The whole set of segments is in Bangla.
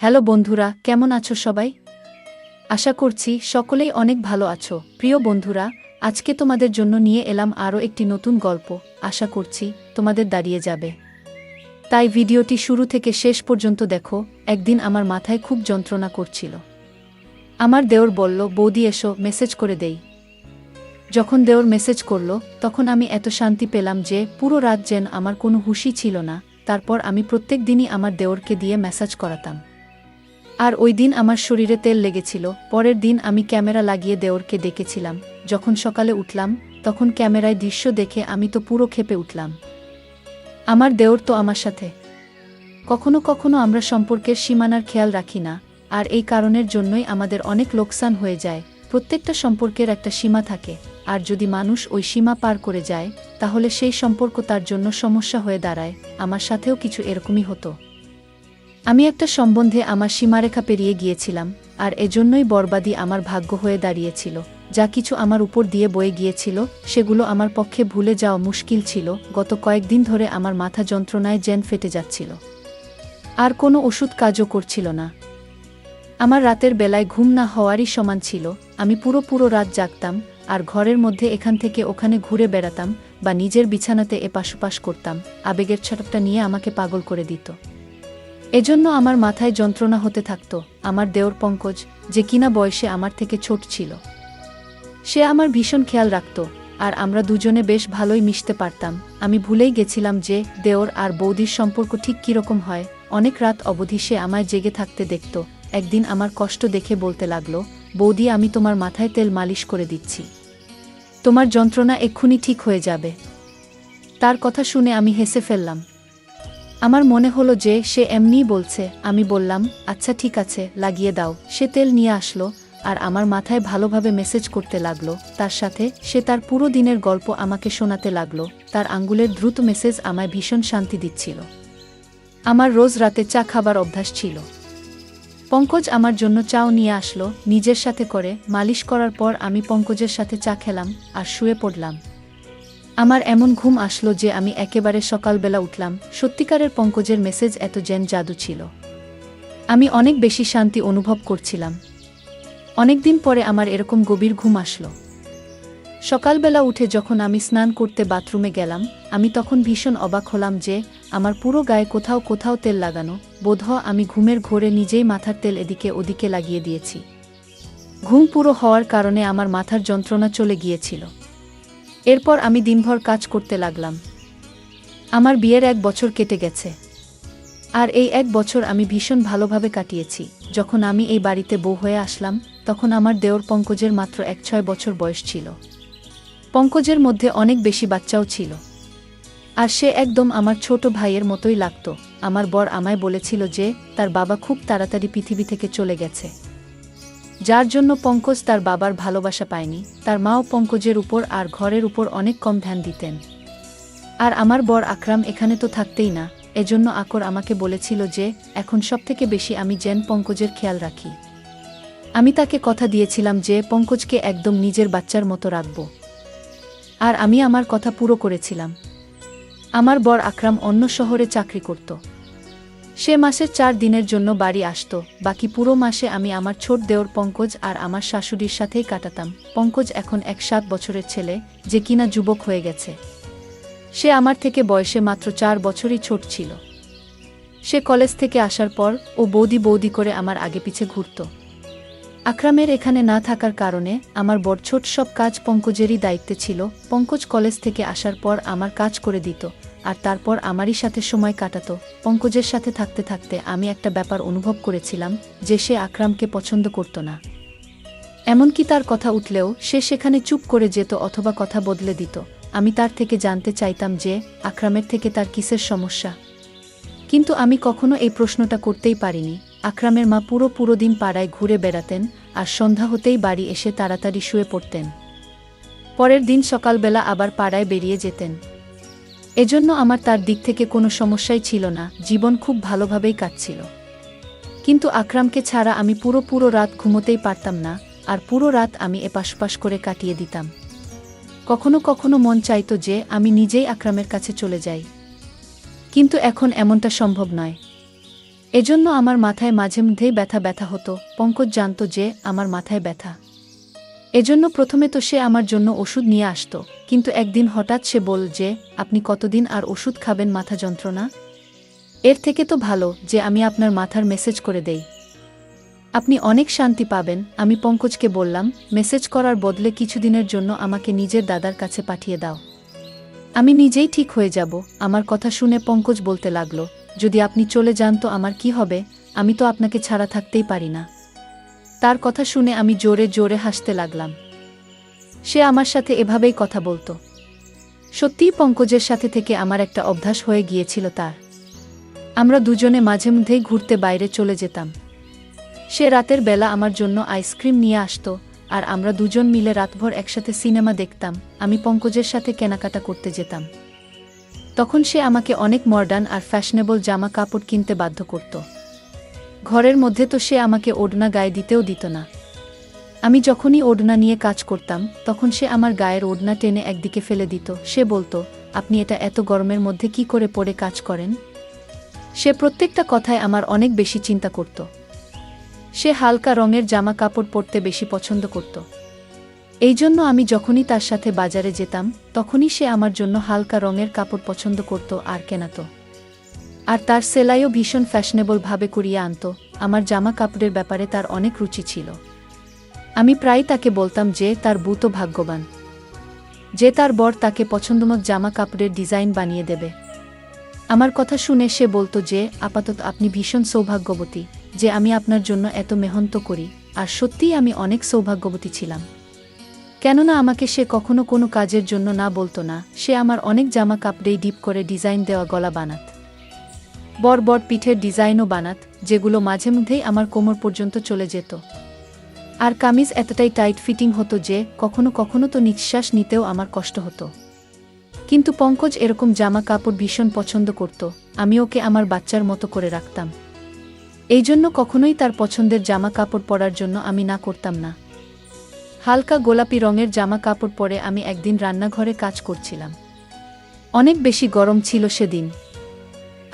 হ্যালো বন্ধুরা, কেমন আছো সবাই? আশা করছি সকলেই অনেক ভালো আছো। প্রিয় বন্ধুরা, আজকে তোমাদের জন্য নিয়ে এলাম আরও একটি নতুন গল্প। আশা করছি তোমাদের দাঁড়িয়ে যাবে। তাই ভিডিওটি শুরু থেকে শেষ পর্যন্ত দেখো। একদিন আমার মাথায় খুব যন্ত্রণা করছিল। আমার দেওর বলল, বৌদি এসো, মেসেজ করে দেই। যখন দেওর মেসেজ করল, তখন আমি এত শান্তি পেলাম যে পুরো রাত যেন আমার কোনো হুঁশই ছিল না। তারপর আমি প্রত্যেক দিনই আমার দেওরকে দিয়ে মেসেজ করাতাম। আর ওই দিন আমার শরীরে তেল লেগেছিল। পরের দিন আমি ক্যামেরা লাগিয়ে দেওরকে ডেকেছিলাম। যখন সকালে উঠলাম, তখন ক্যামেরায় দৃশ্য দেখে আমি তো পুরো ক্ষেপে উঠলাম। আমার দেওর তো আমার সাথে। কখনো কখনো আমরা সম্পর্কের সীমানার খেয়াল রাখি না, আর এই কারণের জন্যই আমাদের অনেক লোকসান হয়ে যায়। প্রত্যেকটা সম্পর্কের একটা সীমা থাকে, আর যদি মানুষ ওই সীমা পার করে যায়, তাহলে সেই সম্পর্ক তার জন্য সমস্যা হয়ে দাঁড়ায়। আমার সাথেও কিছু এরকমই হতো। আমি একটা সম্বন্ধে আমার সীমারেখা পেরিয়ে গিয়েছিলাম, আর এজন্যই বরবাদী আমার ভাগ্য হয়ে দাঁড়িয়েছিল। যা কিছু আমার উপর দিয়ে বয়ে গিয়েছিল, সেগুলো আমার পক্ষে ভুলে যাওয়া মুশকিল ছিল। গত কয়েকদিন ধরে আমার মাথা যন্ত্রণায় জেন ফেটে যাচ্ছিল। আর কোনো ওষুধ কাজও করছিল না। আমার রাতের বেলায় ঘুম না হওয়ারই সমান ছিল। আমি পুরো রাত জাগতাম, আর ঘরের মধ্যে এখান থেকে ওখানে ঘুরে বেড়াতাম, বা নিজের বিছানাতে এপাশ ওপাশ করতাম। আবেগের ছাপটা নিয়ে আমাকে পাগল করে দিত। এজন্য আমার মাথায় যন্ত্রণা হতে থাকত। আমার দেওর পঙ্কজ, যে কিনা বয়সে আমার থেকে ছোট ছিল, সে আমার ভীষণ খেয়াল রাখত, আর আমরা দুজনে বেশ ভালোই মিশতে পারতাম। আমি ভুলেই গেছিলাম যে দেওর আর বৌদির সম্পর্ক ঠিক কীরকম হয়। অনেক রাত অবধি সে আমায় জেগে থাকতে দেখত। একদিন আমার কষ্ট দেখে বলতে লাগলো, বৌদি, আমি তোমার মাথায় তেল মালিশ করে দিচ্ছি, তোমার যন্ত্রণা এক্ষুনি ঠিক হয়ে যাবে। তার কথা শুনে আমি হেসে ফেললাম। আমার মনে হলো যে সে এমনিই বলছে। আমি বললাম, আচ্ছা ঠিক আছে, লাগিয়ে দাও। সে তেল নিয়ে আসলো, আর আমার মাথায় ভালোভাবে মেসেজ করতে লাগলো। তার সাথে সে তার পুরো দিনের গল্প আমাকে শোনাতে লাগলো। তার আঙ্গুলের দ্রুত মেসেজ আমায় ভীষণ শান্তি দিচ্ছিল। আমার রোজ রাতে চা খাবার অভ্যাস ছিল। পঙ্কজ আমার জন্য চাও নিয়ে আসলো। নিজের সাথে করে মালিশ করার পর আমি পঙ্কজের সাথে চা খেলাম আর শুয়ে পড়লাম। আমার এমন ঘুম আসলো যে আমি একেবারে সকালবেলা উঠলাম। সত্যিকারের পঙ্কজের মেসেজ এত যেন জাদু ছিল। আমি অনেক বেশি শান্তি অনুভব করছিলাম। অনেকদিন পরে আমার এরকম গভীর ঘুম আসলো। সকালবেলা উঠে যখন আমি স্নান করতে বাথরুমে গেলাম, আমি তখন ভীষণ অবাক হলাম যে আমার পুরো গায়ে কোথাও কোথাও তেল লাগানো। বোধহয় আমি ঘুমের ঘোরে নিজেই মাথার তেল এদিকে ওদিকে লাগিয়ে দিয়েছি। ঘুম পুরো হওয়ার কারণে আমার মাথার যন্ত্রণা চলে গিয়েছিল। এরপর আমি দিনভর কাজ করতে লাগলাম। আমার বিয়ের 1 বছর কেটে গেছে, আর এই 1 বছর আমি ভীষণ ভালোভাবে কাটিয়েছি। যখন আমি এই বাড়িতে বউ হয়ে আসলাম, তখন আমার দেওর পঙ্কজের মাত্র 6 বছর বয়স ছিল। পঙ্কজের মধ্যে অনেক বেশি বাচ্চাও ছিল, আর সে একদম আমার ছোট ভাইয়ের মতোই লাগত। আমার বর আমায় বলেছিল যে তার বাবা খুব তাড়াতাড়ি পৃথিবী থেকে চলে গেছে, যার জন্য পঙ্কজ তার বাবার ভালোবাসা পায়নি। তার মাও পঙ্কজের উপর আর ঘরের উপর অনেক কম ধ্যান দিতেন। আর আমার বর আকরাম এখানে তো থাকতেই না। এজন্য আকর আমাকে বলেছিল যে এখন সবথেকে বেশি আমি যেন পঙ্কজের খেয়াল রাখি। আমি তাকে কথা দিয়েছিলাম যে পঙ্কজকে একদম নিজের বাচ্চার মতো রাখব, আর আমি আমার কথা পুরো করেছিলাম। আমার বর আকরাম অন্য শহরে চাকরি করত। সে মাসের 4 দিনের জন্য বাড়ি আসত। বাকি পুরো মাসে আমি আমার ছোট দেওর পঙ্কজ আর আমার শাশুড়ির সাথেই কাটাতাম। পঙ্কজ এখন 7 বছরের ছেলে, যে কিনা যুবক হয়ে গেছে। সে আমার থেকে বয়সে মাত্র 4 বছরই ছোট ছিল। সে কলেজ থেকে আসার পর ও বৌদি বৌদি করে আমার আগে পিছে ঘুরত। আকরামের এখানে না থাকার কারণে আমার বর ছোট সব কাজ পঙ্কজেরই দায়িত্বে ছিল। পঙ্কজ কলেজ থেকে আসার পর আমার কাজ করে দিত, আর তারপর আমারই সাথে সময় কাটাতো। পঙ্কজের সাথে থাকতে থাকতে আমি একটা ব্যাপার অনুভব করেছিলাম যে সে আকরামকে পছন্দ করত না। এমনকি তার কথা উঠলেও সে সেখানে চুপ করে যেত অথবা কথা বদলে দিত। আমি তার থেকে জানতে চাইতাম যে আকরামের থেকে তার কিসের সমস্যা, কিন্তু আমি কখনো এই প্রশ্নটা করতেই পারিনি। আকরামের মা পুরো দিন পাড়ায় ঘুরে বেড়াতেন, আর সন্ধ্যা হতেই বাড়ি এসে তাড়াতাড়ি শুয়ে পড়তেন। পরের দিন সকালবেলা আবার পাড়ায় বেরিয়ে যেতেন। এজন্য আমার তার দিক থেকে কোনো সমস্যাই ছিল না। জীবন খুব ভালোভাবেই কাটছিল। কিন্তু আকরামকে ছাড়া আমি পুরো রাত ঘুমোতেই পারতাম না, আর পুরো রাত আমি এপাশ ওপাশ করে কাটিয়ে দিতাম। কখনো কখনো মন চাইতো যে আমি নিজেই আকরামের কাছে চলে যাই, কিন্তু এখন এমনটা সম্ভব নয়। এজন্য আমার মাথায় মাঝে মধ্যেই ব্যথা ব্যথা হতো। পঙ্কজ জানত যে আমার মাথায় ব্যথা। এজন্য প্রথমে তো সে আমার জন্য ওষুধ নিয়ে আসত, কিন্তু একদিন হঠাৎ সে বলল যে, আপনি কতদিন আর ওষুধ খাবেন মাথা যন্ত্রণা? এর থেকে তো ভালো যে আমি আপনার মাথার মেসেজ করে দেই, আপনি অনেক শান্তি পাবেন। আমি পঙ্কজকে বললাম, মেসেজ করার বদলে কিছুদিনের জন্য আমাকে নিজের দাদার কাছে পাঠিয়ে দাও, আমি নিজেই ঠিক হয়ে যাব। আমার কথা শুনে পঙ্কজ বলতে লাগল, যদি আপনি চলে যান তো আমার কি হবে? আমি তো আপনাকে ছাড়া থাকতেই পারি না। তার কথা শুনে আমি জোরে জোরে হাসতে লাগলাম। সে আমার সাথে এভাবেই কথা বলতো। সত্যিই পঙ্কজের সাথে থেকে আমার একটা অভ্যাস হয়ে গিয়েছিল তার। আমরা দুজনে মাঝে মধ্যেই ঘুরতে বাইরে চলে যেতাম। সে রাতের বেলা আমার জন্য আইসক্রিম নিয়ে আসতো, আর আমরা দুজন মিলে রাতভর একসাথে সিনেমা দেখতাম। আমি পঙ্কজের সাথে কেনাকাটা করতে যেতাম। তখন সে আমাকে অনেক মডার্ন আর ফ্যাশনেবল জামা কাপড় কিনতে বাধ্য করত। ঘরের মধ্যে তো সে আমাকে ওড়না গায়ে দিতেও দিত না। আমি যখনই ওড়না নিয়ে কাজ করতাম, তখন সে আমার গায়ের ওড়না টেনে একদিকে ফেলে দিত। সে বলতো, আপনি এটা এত গরমের মধ্যে কি করে পরে কাজ করেন? সে প্রত্যেকটা কথায় আমার অনেক বেশি চিন্তা করত। সে হালকা রঙের জামা কাপড় পরতে বেশি পছন্দ করত। এই জন্য আমি যখনই তার সাথে বাজারে যেতাম, তখনই সে আমার জন্য হালকা রঙের কাপড় পছন্দ করত আর কেনাত। আর তার সেলাইও ভীষণ ফ্যাশনেবল ভাবে করিয়ে আনত। আমার জামা কাপড়ের ব্যাপারে তার অনেক রুচি ছিল। আমি প্রায় তাকে বলতাম যে তার বউ তো ভাগ্যবান, যে তার বর তাকে পছন্দমতো জামা কাপড়ের ডিজাইন বানিয়ে দেবে। আমার কথা শুনে সে বলতো যে, আপাতত আপনি ভীষণ সৌভাগ্যবতী যে আমি আপনার জন্য এত মেহনত করি। আর সত্যিই আমি অনেক সৌভাগ্যবতী ছিলাম, কেননা আমাকে সে কখনো কোনো কাজের জন্য না বলতো না। সে আমার অনেক জামা কাপড়েই ডিপ করে ডিজাইন দেওয়া গলা বানাত, বড় বড় পিঠের ডিজাইনও বানাত, যেগুলো মাঝে মধ্যেই আমার কোমর পর্যন্ত চলে যেত। আর কামিজ এতটাই টাইট ফিটিং হতো যে কখনো কখনো তো নিঃশ্বাস নিতেও আমার কষ্ট হতো। কিন্তু পঙ্কজ এরকম জামা কাপড় ভীষণ পছন্দ করত। আমি ওকে আমার বাচ্চার মতো করে রাখতাম। এই জন্য কখনোই তার পছন্দের জামা কাপড় পরার জন্য আমি না করতাম না। হালকা গোলাপি রঙের জামা কাপড় পরে আমি একদিন রান্নাঘরে কাজ করছিলাম। অনেক বেশি গরম ছিল সেদিন,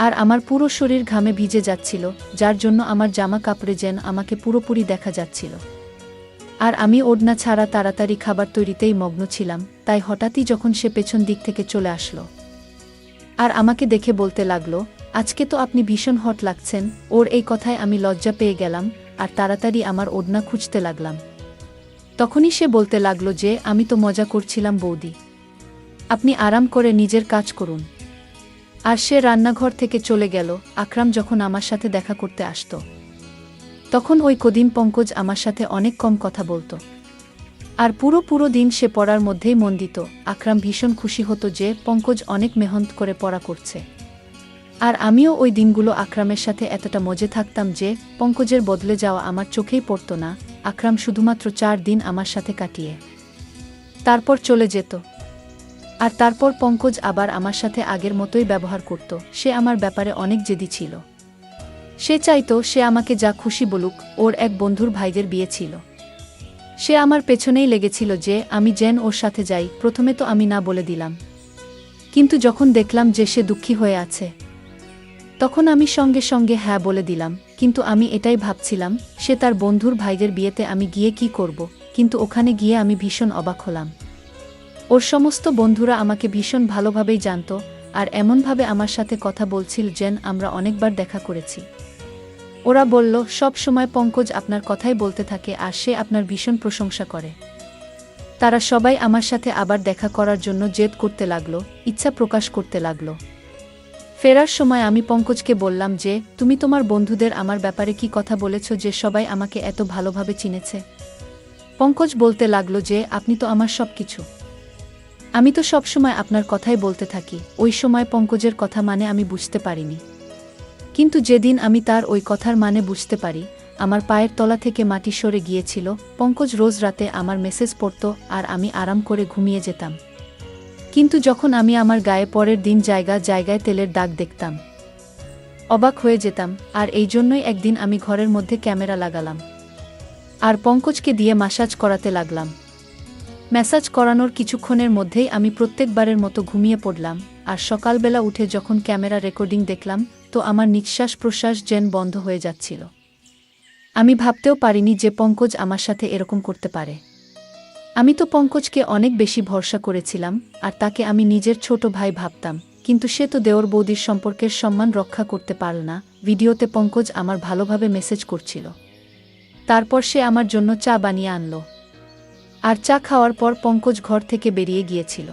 আর আমার পুরো শরীর ঘামে ভিজে যাচ্ছিল, যার জন্য আমার জামা কাপড়ে যেন আমাকে পুরোপুরি দেখা যাচ্ছিল। আর আমি ওড়না ছাড়া তাড়াতাড়ি খাবার তৈরিতেই মগ্ন ছিলাম। তাই হঠাৎই যখন সে পেছন দিক থেকে চলে আসলো আর আমাকে দেখে বলতে লাগলো, আজকে তো আপনি ভীষণ হট লাগছেন। ওর এই কথায় আমি লজ্জা পেয়ে গেলাম আর তাড়াতাড়ি আমার ওড়না খুঁজতে লাগলাম। তখনই সে বলতে লাগলো যে, আমি তো মজা করছিলাম বৌদি, আপনি আরাম করে নিজের কাজ করুন। আর সে রান্নাঘর থেকে চলে গেল। আকরাম যখন আমার সাথে দেখা করতে আসতো, তখন ওই কদিন পঙ্কজ আমার সাথে অনেক কম কথা বলতো, আর পুরো দিন সে পড়ার মধ্যেই মন দিত। আকরাম ভীষণ খুশি হতো যে পঙ্কজ অনেক মেহনত করে পড়া করছে। আর আমিও ওই দিনগুলো আকরামের সাথে এতটা মজে থাকতাম যে পঙ্কজের বদলে যাওয়া আমার চোখেই পড়তো না। আকরাম শুধুমাত্র 4 দিন আমার সাথে কাটিয়ে তারপর চলে যেত। আর তারপর পঙ্কজ আবার আমার সাথে আগের মতোই ব্যবহার করত। সে আমার ব্যাপারে অনেক জেদি ছিল। সে চাইতো সে আমাকে যা খুশি বলুক। ওর এক বন্ধুর ভাইদের বিয়ে ছিল, সে আমার পেছনেই লেগেছিল যে আমি যেন ওর সাথে যাই। প্রথমে তো আমি না বলে দিলাম, কিন্তু যখন দেখলাম যে সে দুঃখী হয়ে আছে, তখন আমি সঙ্গে সঙ্গে হ্যাঁ বলে দিলাম। কিন্তু আমি এটাই ভাবছিলাম, সে তার বন্ধুর ভাইদের বিয়েতে আমি গিয়ে কি করব। কিন্তু ওখানে গিয়ে আমি ভীষণ অবাক হলাম। ওর সমস্ত বন্ধুরা আমাকে ভীষণ ভালোভাবেই জানত, আর এমনভাবে আমার সাথে কথা বলছিল যেন আমরা অনেকবার দেখা করেছি। ওরা বলল, সব সময় পঙ্কজ আপনার কথাই বলতে থাকে আর সে আপনার ভীষণ প্রশংসা করে। তারা সবাই আমার সাথে আবার দেখা করার জন্য জেদ করতে লাগলো, ইচ্ছা প্রকাশ করতে লাগলো। ফেরার সময় আমি পঙ্কজকে বললাম যে, তুমি তোমার বন্ধুদের আমার ব্যাপারে কি কথা বলেছ যে সবাই আমাকে এত ভালোভাবে চিনেছে? পঙ্কজ বলতে লাগলো যে, আপনি তো আমার সব কিছু, আমি তো সব সময় আপনার কথাই বলতে থাকি। ওই সময় পঙ্কজের কথা মানে আমি বুঝতে পারিনি, কিন্তু যেদিন আমি তার ওই কথার মানে বুঝতে পারি, আমার পায়ের তলা থেকে মাটি সরে গিয়েছিল। পঙ্কজ রোজ রাতে আমার মেসেজ পড়ত আর আমি আরাম করে ঘুমিয়ে যেতাম। কিন্তু যখন আমি আমার গায়ে পরের দিন জায়গায় তেলের দাগ দেখতাম, অবাক হয়ে যেতাম। আর এই জন্যই একদিন আমি ঘরের মধ্যে ক্যামেরা লাগালাম আর পঙ্কজকে দিয়ে ম্যাসাজ করাতে লাগলাম। ম্যাসাজ করানোর কিছুক্ষণের মধ্যেই আমি প্রত্যেকবারের মতো ঘুমিয়ে পড়লাম। আর সকালবেলা উঠে যখন ক্যামেরা রেকর্ডিং দেখলাম, তো আমার নিঃশ্বাস প্রশ্বাস যেন বন্ধ হয়ে যাচ্ছিল। আমি ভাবতেও পারিনি যে পঙ্কজ আমার সাথে এরকম করতে পারে। আমি তো পঙ্কজকে অনেক বেশি ভরসা করেছিলাম, আর তাকে আমি নিজের ছোট ভাই ভাবতাম, কিন্তু সে তো দেওর বৌদির সম্পর্কের সম্মান রক্ষা করতে পারল না। ভিডিওতে পঙ্কজ আমার ভালোভাবে মেসেজ করছিল। তারপর সে আমার জন্য চা বানিয়ে আনল, আর চা খাওয়ার পর পঙ্কজ ঘর থেকে বেরিয়ে গিয়েছিল,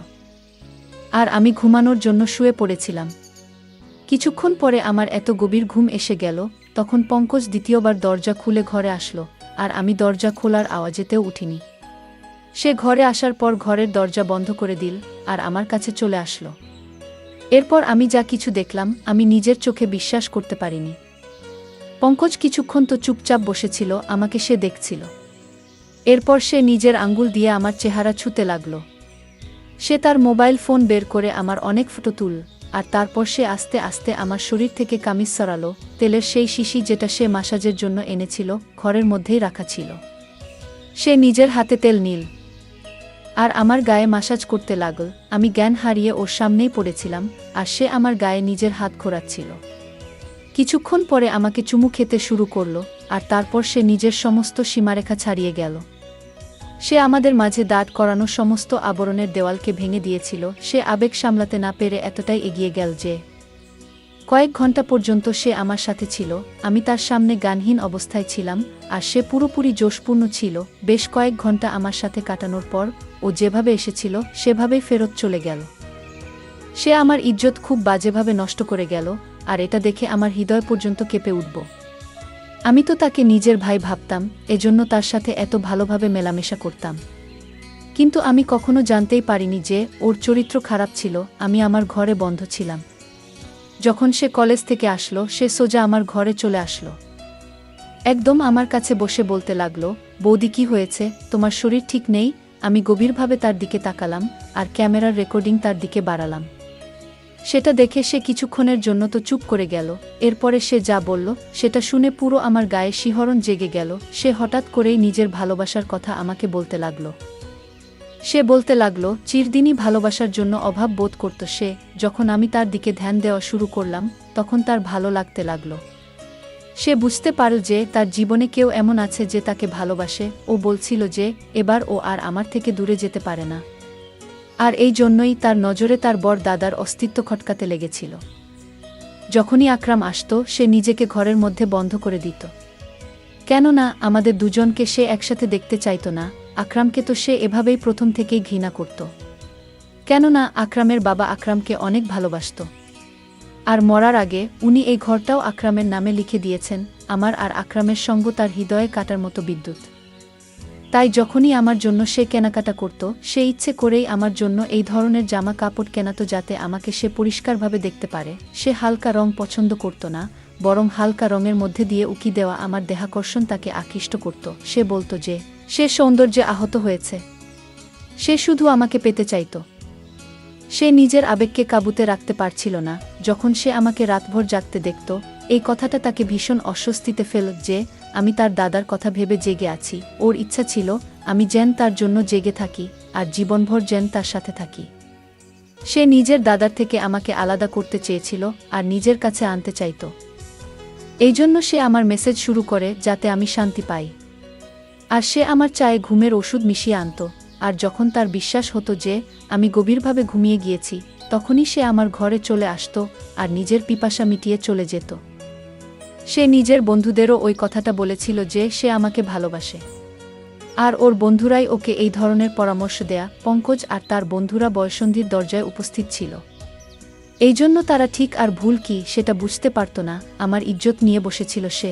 আর আমি ঘুমানোর জন্য শুয়ে পড়েছিলাম। কিছুক্ষণ পরে আমার এত গভীর ঘুম এসে গেল, তখন পঙ্কজ দ্বিতীয়বার দরজা খুলে ঘরে আসলো, আর আমি দরজা খোলার আওয়াজেতেও উঠিনি। সে ঘরে আসার পর ঘরের দরজা বন্ধ করে দিল, আর আমার কাছে চলে আসলো। এরপর আমি যা কিছু দেখলাম আমি নিজের চোখে বিশ্বাস করতে পারিনি। পঙ্কজ কিছুক্ষণ তো চুপচাপ বসেছিল, আমাকে সে দেখছিল। এরপর সে নিজের আঙ্গুল দিয়ে আমার চেহারা ছুঁতে লাগল। সে তার মোবাইল ফোন বের করে আমার অনেক ফটো তুলল, আর তারপর সে আস্তে আস্তে আমার শরীর থেকে কামিজ সরালো। তেলের সেই শিশি যেটা সে মাসাজের জন্য এনেছিল ঘরের মধ্যেই রাখা ছিল। সে নিজের হাতে তেল নিল, আর আমার গায়ে মাসাজ করতে লাগল। আমি জ্ঞান হারিয়ে ওর সামনেই পড়েছিলাম, আর সে আমার গায়ে নিজের হাত ঘোরাচ্ছিল। কিছুক্ষণ পরে আমাকে চুমু খেতে শুরু করল, আর তারপর সে নিজের সমস্ত সীমারেখা ছাড়িয়ে গেল। সে আমাদের মাঝে দাঁড় করানো সমস্ত আবরণের দেওয়ালকে ভেঙে দিয়েছিল। সে আবেগ সামলাতে না পেরে এতটাই এগিয়ে গেল যে কয়েক ঘন্টা পর্যন্ত সে আমার সাথে ছিল। আমি তার সামনে গানহীন অবস্থায় ছিলাম, আর সে পুরোপুরি জোশপূর্ণ ছিল। বেশ কয়েক ঘন্টা আমার সাথে কাটানোর পর ও যেভাবে এসেছিল সেভাবেই ফেরত চলে গেল। সে আমার ইজ্জত খুব বাজেভাবে নষ্ট করে গেল, আর এটা দেখে আমার হৃদয় পর্যন্ত কেঁপে উঠল। আমি তো তাকে নিজের ভাই ভাবতাম, এজন্য তার সাথে এত ভালোভাবে মেলামেশা করতাম। কিন্তু আমি কখনো জানতেই পারিনি যে ওর চরিত্র খারাপ ছিল। আমি আমার ঘরে বন্ধ ছিলাম। যখন সে কলেজ থেকে আসলো, সে সোজা আমার ঘরে চলে আসলো। একদম আমার কাছে বসে বলতে লাগলো, বৌদি কি হয়েছে, তোমার শরীর ঠিক নেই? আমি গভীরভাবে তার দিকে তাকালাম, আর ক্যামেরার রেকর্ডিং তার দিকে বাড়ালাম। সেটা দেখে সে কিছুক্ষণের জন্য তো চুপ করে গেল। এরপরে সে যা বলল সেটা শুনে পুরো আমার গায়ে শিহরণ জেগে গেল। সে হঠাৎ করেই নিজের ভালোবাসার কথা আমাকে বলতে লাগলো। সে বলতে লাগলো চিরদিনই ভালোবাসার জন্য অভাব বোধ করত সে। যখন আমি তার দিকে ধ্যান দেওয়া শুরু করলাম, তখন তার ভালো লাগতে লাগলো। সে বুঝতে পারল যে তার জীবনে কেউ এমন আছে যে তাকে ভালোবাসে। ও বলছিল যে এবার ও আর আমার থেকে দূরে যেতে পারে না, আর এই জন্যই তার নজরে তার বড় দাদার অস্তিত্ব খটকাতে লেগেছিল। যখনই আকরাম আসত, সে নিজেকে ঘরের মধ্যে বন্ধ করে দিত, কেননা আমাদের দুজনকে সে একসাথে দেখতে চাইত না। আকরামকে তো সে এভাবেই প্রথম থেকেই ঘৃণা করত, কেননা আকরামের বাবা আকরামকে অনেক ভালোবাসত, আর মরার আগে উনি এই ঘরটাও আকরামের নামে লিখে দিয়েছেন। আমার আর আকরামের সঙ্গ তার হৃদয়ে কাটার মতো বিদ্যুৎ। তাই যখনই আমার জন্য সে কেনাকাটা করত, সে ইচ্ছে করেই আমার জন্য এই ধরনের জামা কাপড় কেনাত যাতে আমাকে সে পরিষ্কারভাবে দেখতে পারে। সে হালকা রং পছন্দ করত না, বরং হালকা রঙের মধ্যে দিয়ে উকি দেওয়া আমার দেহাকর্ষণ তাকে আকৃষ্ট করত। সে বলতো যে সে সৌন্দর্যে আহত হয়েছে, সে শুধু আমাকে পেতে চাইত। সে নিজের আবেগকে কাবুতে রাখতে পারছিল না। যখন সে আমাকে রাতভর জাগতে দেখত, এই কথাটা তাকে ভীষণ অস্বস্তিতে ফেল যে আমি তার দাদার কথা ভেবে জেগে আছি। ওর ইচ্ছা ছিল আমি যেন তার জন্য জেগে থাকি, আর জীবনভর যেন তার সাথে থাকি। সে নিজের দাদার থেকে আমাকে আলাদা করতে চেয়েছিল, আর নিজের কাছে আনতে চাইত। এই জন্য সে আমার মেসেজ শুরু করে যাতে আমি শান্তি পাই, আর সে আমার চায়ে ঘুমের ওষুধ মিশিয়ে আনত। আর যখন তার বিশ্বাস হতো যে আমি গভীরভাবে ঘুমিয়ে গিয়েছি, তখনই সে আমার ঘরে চলে আসত আর নিজের পিপাসা মিটিয়ে চলে যেত। সে নিজের বন্ধুদেরও ওই কথাটা বলেছিল যে সে আমাকে ভালোবাসে, আর ওর বন্ধুরাই ওকে এই ধরনের পরামর্শ দেয়া। পঙ্কজ আর তার বন্ধুরা বয়ঃসন্ধির দরজায় উপস্থিত ছিল, এই জন্য তারা ঠিক আর ভুল কি সেটা বুঝতে পারত না। আমার ইজ্জত নিয়ে বসেছিল সে।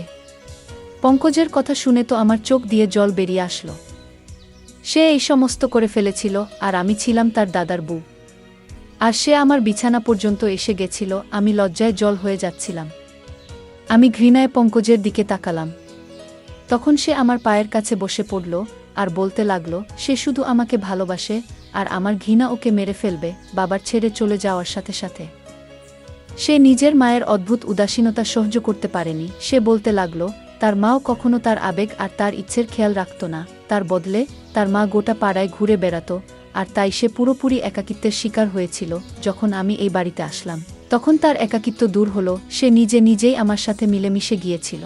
পঙ্কজের কথা শুনে তো আমার চোখ দিয়ে জল বেরিয়ে আসলো। সে এই সমস্ত করে ফেলেছিল, আর আমি ছিলাম তার দাদার বউ, আর সে আমার বিছানা পর্যন্ত এসে গেছিল। আমি লজ্জায় জল হয়ে যাচ্ছিলাম। আমি ঘৃণায় পঙ্কজের দিকে তাকালাম। তখন সে আমার পায়ের কাছে বসে পড়ল আর বলতে লাগলো সে শুধু আমাকে ভালোবাসে, আর আমার ঘৃণা ওকে মেরে ফেলবে বাবার ছেড়ে চলে যাওয়ার সাথে সাথে। সে নিজের মায়ের অদ্ভুত উদাসীনতা সহ্য করতে পারেনি। সে বলতে লাগলো তার মাও কখনো তার আবেগ আর তার ইচ্ছের খেয়াল রাখত না। তার বদলে তার মা গোটা পাড়ায় ঘুরে বেড়াত, আর তাই সে পুরোপুরি একাকিত্বের শিকার হয়েছিল। যখন আমি এই বাড়িতে আসলাম, তখন তার একাকিত্ব দূর হলো, সে নিজে নিজেই আমার সাথে মিলেমিশে গিয়েছিল।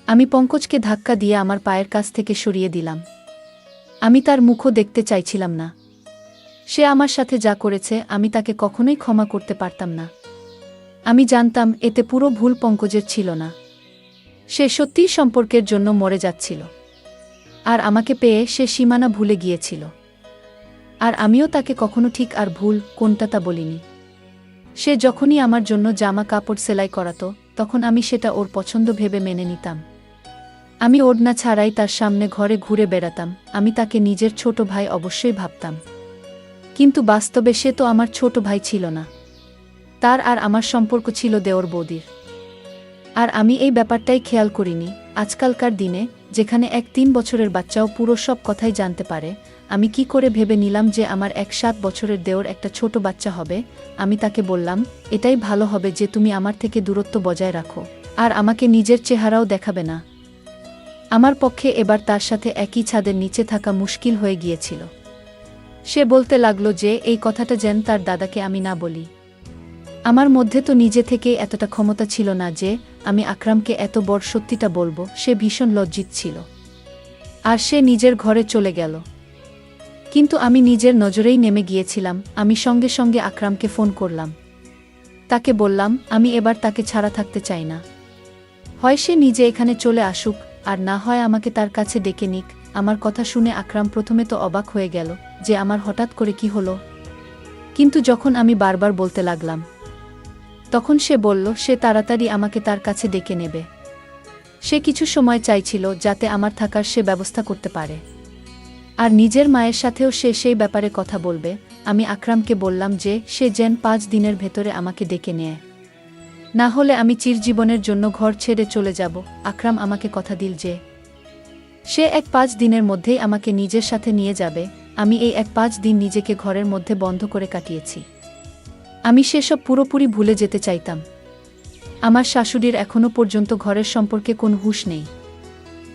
আমি পঙ্কজকে ধাক্কা দিয়ে আমার পায়ের কাছ থেকে সরিয়ে দিলাম। আমি তার মুখও দেখতে চাইছিলাম না। সে আমার সাথে যা করেছে আমি তাকে কখনোই ক্ষমা করতে পারতাম না। আমি জানতাম এতে পুরো ভুল পঙ্কজের ছিল না। সে সত্যিই সম্পর্কের জন্য মরে যাচ্ছিল। আর আমাকে পেয়ে সে সীমানা ভুলে গিয়েছিল। আর আমিও তাকে কখনো ঠিক আর ভুল কোনটা তা বলিনি। সে যখনই আমার জন্য জামা কাপড় সেলাই করাতো তখন আমি সেটা ওর পছন্দ ভেবে মেনে নিতাম। আমি ওড়না ছাড়াই তার সামনে ঘরে ঘুরে বেড়াতাম। আমি তাকে নিজের ছোট ভাই অবশ্যই ভাবতাম। কিন্তু বাস্তবে সে তো আমার ছোট ভাই ছিল না। তার আর আমার সম্পর্ক ছিল দেওর বৌদির। আর আমি এই ব্যাপারটাই খেয়াল করিনি। আজকালকার দিনে যেখানে এক 3 বছরের বাচ্চাও পুরো সব কথাই জানতে পারে, আমি কি করে ভেবে নিলাম যে আমার 7 বছরের দেওর একটা ছোট বাচ্চা হবে। আমি তাকে বললাম, এটাই ভালো হবে যে তুমি আমার থেকে দূরত্ব বজায় রাখো, আর আমাকে নিজের চেহারাও দেখাবে না। আমার পক্ষে এবার তার সাথে একই ছাদের নিচে থাকা মুশকিল হয়ে গিয়েছিল। সে বলতে লাগলো যে এই কথাটা যেন তার দাদাকে আমি না বলি। আমার মধ্যে তো নিজে থেকেই এতটা ক্ষমতা ছিল না যে আমি আকরামকে এত বড় সত্যিটা বলবো। সে ভীষণ লজ্জিত ছিল। আর সে নিজের ঘরে চলে গেল। কিন্তু আমি নিজের নজরেই নেমে গিয়েছিলাম। আমি সঙ্গে সঙ্গে আকরামকে ফোন করলাম। তাকে বললাম আমি এবার তাকে ছাড়া থাকতে চাই না। হয় সে নিজে এখানে চলে আসুক, আর না হয় আমাকে তার কাছে ডেকে নিক। আমার কথা শুনে আকরাম প্রথমে তো অবাক হয়ে গেল যে আমার হঠাৎ করে কি হলো। কিন্তু যখন আমি বারবার বলতে লাগলাম তখন সে বলল সে তাড়াতাড়ি আমাকে তার কাছে ডেকে নেবে। সে কিছু সময় চাইছিল যাতে আমার থাকার সে ব্যবস্থা করতে পারে। আর নিজের মায়ের সাথেও সে সেই ব্যাপারে কথা বলবে। আমি আকরামকে বললাম যে সে যেন 5 দিনের ভেতরে আমাকে ডেকে নেয়, না হলে আমি চিরজীবনের জন্য ঘর ছেড়ে চলে যাব। আকরাম আমাকে কথা দিল যে সে 5 দিনের মধ্যেই আমাকে নিজের সাথে নিয়ে যাবে। আমি এই 5 দিন নিজেকে ঘরের মধ্যে বন্ধ করে কাটিয়েছি। আমি সেসব পুরোপুরি ভুলে যেতে চাইতাম। আমার শাশুড়ির এখনো পর্যন্ত ঘরের সম্পর্কে কোনো হুঁশ নেই।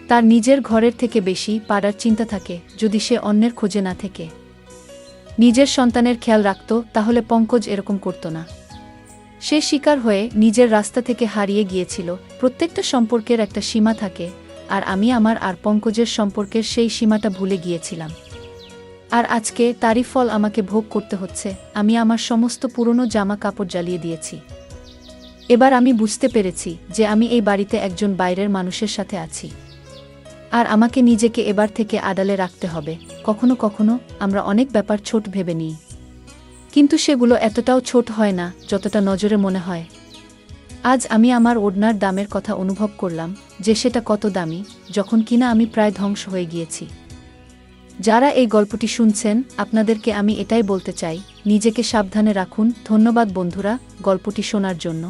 তার নিজের ঘরের থেকে বেশি পাড়ার চিন্তা থাকে। যদি সে অন্যের খোঁজে না থেকে নিজের সন্তানের খেয়াল রাখত তাহলে পঙ্কজ এরকম করত না। সে শিকার হয়ে নিজের রাস্তা থেকে হারিয়ে গিয়েছিল। প্রত্যেকটা সম্পর্কের একটা সীমা থাকে, আর আমি আমার আর পঙ্কজের সম্পর্কের সেই সীমাটা ভুলে গিয়েছিলাম। আর আজকে তারই ফল আমাকে ভোগ করতে হচ্ছে। আমি আমার সমস্ত পুরনো জামা কাপড় জ্বালিয়ে দিয়েছি। এবার আমি বুঝতে পেরেছি যে আমি এই বাড়িতে একজন বাইরের মানুষের সাথে আছি। আর আমাকে নিজেকে এবার থেকে আড়ালে রাখতে হবে। কখনো কখনো আমরা অনেক ব্যাপার ছোট ভেবে নিই, কিন্তু সেগুলো এতটাও ছোট হয় না যতটা নজরে মনে হয়। আজ আমি আমার ওড়নার দামের কথা অনুভব করলাম যে সেটা কত দামি, যখন কিনা আমি প্রায় ধ্বংস হয়ে গিয়েছি। যারা এই গল্পটি শুনছেন আপনাদেরকে আমি এটাই বলতে চাই, নিজেকে সাবধানে রাখুন। ধন্যবাদ বন্ধুরা গল্পটি শোনার জন্য।